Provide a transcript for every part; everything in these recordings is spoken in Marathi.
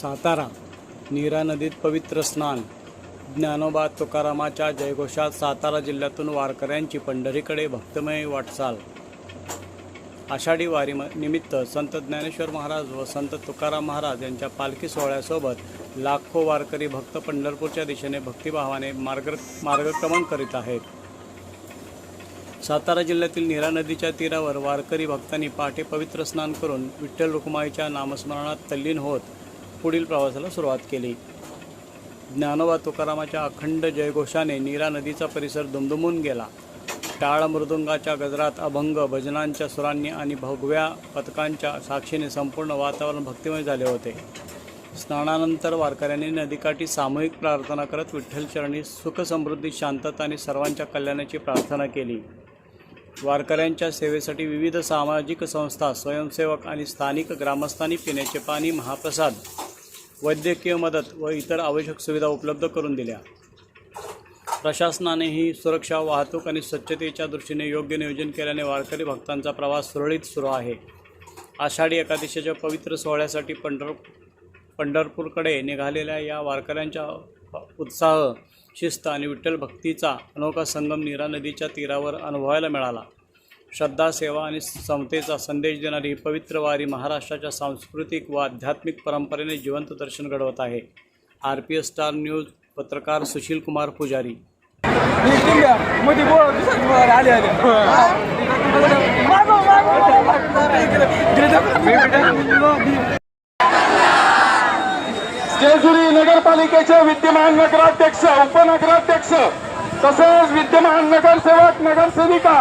सातारा नीरा नदीत पवित्र स्नान. ज्ञानोबा तुकारामाच्या जयघोषात सातारा जिल्ह्यातून वारकऱ्यांची पंढरीकडे भक्तमय वाटचाल. आषाढी वारी निमित्त संत ज्ञानेश्वर महाराज व संत तुकाराम महाराज यांच्या पालखी सोहळ्यासोबत लाखो वारकरी भक्त पंढरपूरच्या दिशेने भक्तिभावाने मार्गक्रमण करीत आहेत. सातारा जिल्ह्यातील नीरा नदीच्या तीरावर वारकरी भक्तांनी पहाटे पवित्र स्नान करून विठ्ठल रुक्माईच्या नामस्मरणात तल्लीन होत पुढील प्रवासाला सुरुवात केली. ज्ञानोबा तुकारामाच्या अखंड जयघोषाने नीरा नदीचा परिसर दुमदुमून गेला. टाळ मृदुंगाच्या गजरात, अभंग भजनांच्या सुरांनी आणि भगव्या पताकांच्या साक्षीने संपूर्ण वातावरण भक्तिमय झाले होते. स्नानानंतर वारकऱ्यांनी नदीकाठी सामूहिक प्रार्थना करत विठ्ठलचरणी सुख समृद्धी, शांतता आणि सर्वांच्या कल्याणाची प्रार्थना केली. वारकऱ्यांच्या सेवेसाठी विविध सामाजिक संस्था, स्वयंसेवक आणि स्थानिक ग्रामस्थांनी पिण्याचे पाणी, महाप्रसाद, वैद्यकीय मदत व इतर आवश्यक सुविधा उपलब्ध करून दिल्या. प्रशासनानेही सुरक्षा, वाहतूक आणि स्वच्छतेच्या दृष्टीने योग्य नियोजन केल्याने वारकरी भक्तांचा प्रवास सुरळीत सुरू आहे. आषाढी एकादशीच्या पवित्र सोहळ्यासाठी पंढरपूरकडे निघालेल्या या वारकऱ्यांच्या उत्साह, शिस्त आणि विठ्ठल भक्तीचा अनोखा संगम नीरा नदीच्या तीरावर अनुभवायला मिळाला. श्रद्धा, सेवा आणि समतेचा संदेश देणारी ही पवित्र वारी महाराष्ट्राच्या सांस्कृतिक व आध्यात्मिक परंपरेने जिवंत दर्शन घडवत आहे. RPS स्टार न्यूज पत्रकार सुशील कुमार पुजारी. जेजुरी नगरपालिकेचे विद्यमान नगराध्यक्ष, उपनगराध्यक्ष तसेच विद्यमान नगरसेवक, नगरसेविका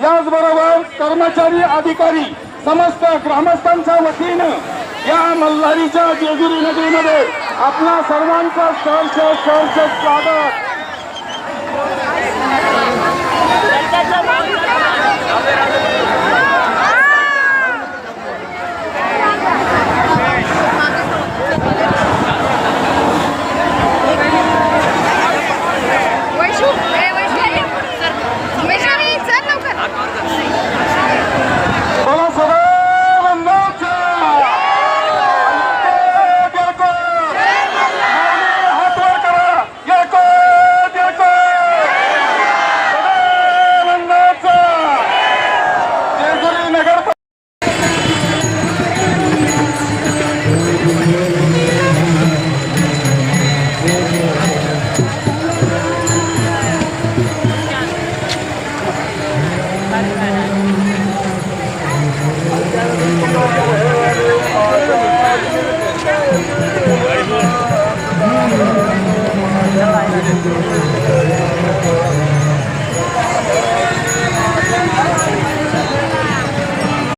याचबरोबर कर्मचारी, अधिकारी, समस्त ग्रामस्थांच्या वतीनं या मल्हारीच्या जेजुरी नगरीमध्ये आपल्या सर्वांचं सहर्ष स्वागत.